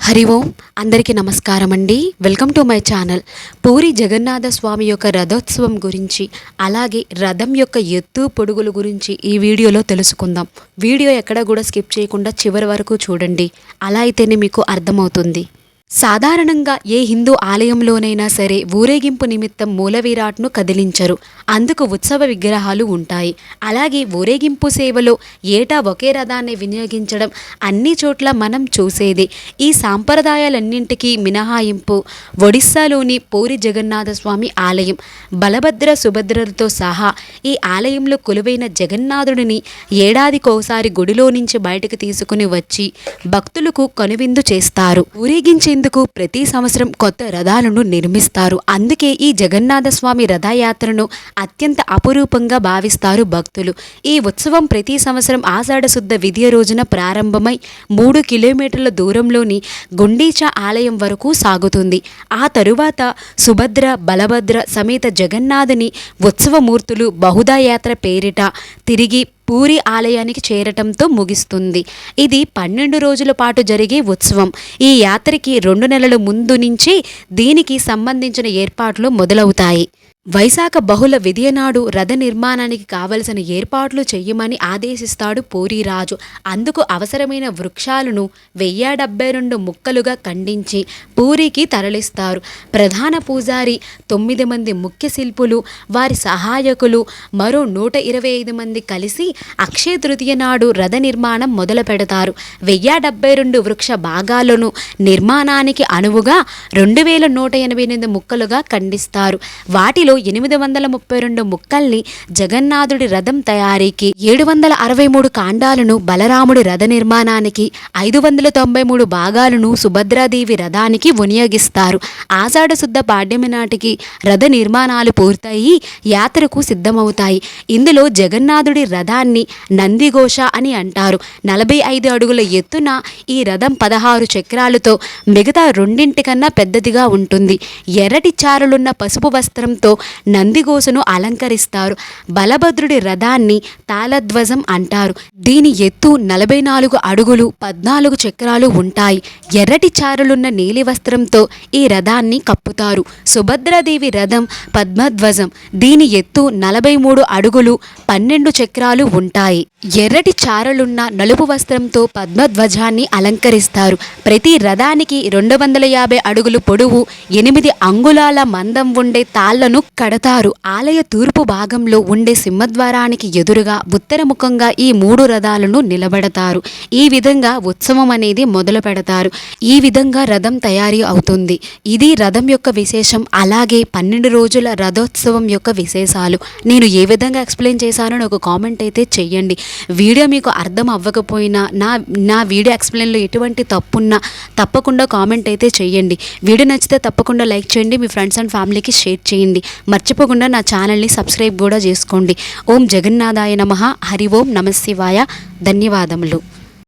హరి ఓం అందరికీ నమస్కారం అండి. Welcome to my channel. Puri Jagannath Swamy యొక్క రథోత్సవం గురించి, అలాగే రథం యొక్క ఎత్తు పొడుగుల గురించి ఈ వీడియోలో తెలుసుకుందాం. వీడియో ఎక్కడ కూడా స్కిప్ చేయకుండా చివరి వరకు చూడండి. అలా అయితేనే మీకు అర్థమవుతుంది. సాధారణంగా ఏ హిందూ ఆలయంలోనైనా సరే ఊరేగింపు నిమిత్తం మూల విరాట్ను కదిలించరు. అందుకు ఉత్సవ విగ్రహాలు ఉంటాయి. అలాగే ఊరేగింపు సేవలో ఏటా ఒకే రథాన్ని వినియోగించడం అన్ని చోట్ల మనం చూసేదే. ఈ సాంప్రదాయాలన్నింటికీ మినహాయింపు ఒడిస్సాలోని పూరి జగన్నాథ స్వామి ఆలయం. బలభద్ర సుభద్రలతో సహా ఈ ఆలయంలో కొలువైన జగన్నాథుడిని ఏడాదికోసారి గుడిలో నుంచి బయటకు తీసుకుని వచ్చి భక్తులకు కనువిందు చేస్తారు. ఊరేగించేందుకు ప్రతి సంవత్సరం కొత్త రథాలను నిర్మిస్తారు. అందుకే ఈ జగన్నాథ స్వామి రథయాత్రను అత్యంత అపురూపంగా భావిస్తారు భక్తులు. ఈ ఉత్సవం ప్రతి సంవత్సరం ఆషాఢ శుద్ధ విదియ రోజున ప్రారంభమై 3 కిలోమీటర్ల దూరంలోని గుండీచా ఆలయం వరకు సాగుతుంది. ఆ తరువాత సుభద్ర బలభద్ర సమేత జగన్నాథుని ఉత్సవమూర్తులు బహుదా యాత్ర పేరిట తిరిగి పూరి ఆలయానికి చేరటంతో ముగిస్తుంది. ఇది 12 రోజుల పాటు జరిగే ఉత్సవం. ఈ యాత్రకి 2 నెలల ముందు నుంచి దీనికి సంబంధించిన ఏర్పాట్లు మొదలవుతాయి. వైశాఖ బహుళ విదియ నాడు రథ నిర్మాణానికి కావలసిన ఏర్పాట్లు చెయ్యమని ఆదేశిస్తాడు పూరిరాజు. అందుకు అవసరమైన వృక్షాలను 1072 ముక్కలుగా ఖండించి పూరికి తరలిస్తారు. ప్రధాన పూజారి 9 మంది ముఖ్య శిల్పులు, వారి సహాయకులు, మరో 125 మంది కలిసి అక్షయ తృతీయ నాడు రథ నిర్మాణం మొదలు పెడతారు. 1072 వృక్ష భాగాలను నిర్మాణానికి అనువుగా 2188 ముక్కలుగా ఖండిస్తారు. వాటిలో 832 ముక్కల్ని జగన్నాథుడి రథం తయారీకి, 763 కాండాలను బలరాముడి రథ నిర్మాణానికి, 593 భాగాలను సుభద్రాదేవి రథానికి వినియోగిస్తారు. ఆషాఢ శుద్ధ పాడ్యమి నాటికి రథ నిర్మాణాలు పూర్తయి యాత్రకు సిద్ధమవుతాయి. ఇందులో జగన్నాథుడి రథాన్ని నందిఘోష అని అంటారు. 45 అడుగుల ఎత్తున ఈ రథం 16 చక్రాలతో మిగతా రెండింటికన్నా పెద్దదిగా ఉంటుంది. ఎర్రటి చారలున్న పసుపు వస్త్రంతో నందిఘోషను అలంకరిస్తారు. బలభద్రుడి రథాన్ని తాళధ్వజం అంటారు. దీని ఎత్తు 44 అడుగులు 14 చక్రాలు ఉంటాయి. ఎర్రటి చారులున్న నీలి వస్త్రంతో ఈ రథాన్ని కప్పుతారు. సుభద్రాదేవి రథం పద్మధ్వజం. దీని ఎత్తు 43 అడుగులు 12 చక్రాలు ఉంటాయి. ఎర్రటి చారలున్న నలుపు వస్త్రంతో పద్మధ్వజాన్ని అలంకరిస్తారు. ప్రతి రథానికి 250 అడుగులు పొడవు 8 అంగుళాల మందం ఉండే తాళ్లను కడతారు. ఆలయ తూర్పు భాగంలో ఉండే సింహద్వారానికి ఎదురుగా ఉత్తరముఖంగా ఈ 3 రథాలను నిలబెడతారు. ఈ విధంగా ఉత్సవం అనేది మొదలు పెడతారు. ఈ విధంగా రథం తయారీ అవుతుంది. ఇది రథం యొక్క విశేషం. అలాగే 12 రోజుల రథోత్సవం యొక్క విశేషాలు నేను ఏ విధంగా ఎక్స్ప్లెయిన్ చేశానో ఒక కామెంట్ అయితే చెయ్యండి. వీడియో మీకు అర్థం అవ్వకపోయినా నా వీడియో ఎక్స్ప్లెయిన్లో ఎటువంటి తప్పున్నా తప్పకుండా కామెంట్ అయితే చెయ్యండి. వీడియో నచ్చితే తప్పకుండా లైక్ చేయండి. మీ ఫ్రెండ్స్ అండ్ ఫ్యామిలీకి షేర్ చేయండి. మర్చిపోకుండా నా ఛానల్ని సబ్స్క్రైబ్ కూడా చేసుకోండి. ఓం జగన్నాథాయ నమః. హరి ఓం నమః శివాయ. ధన్యవాదములు.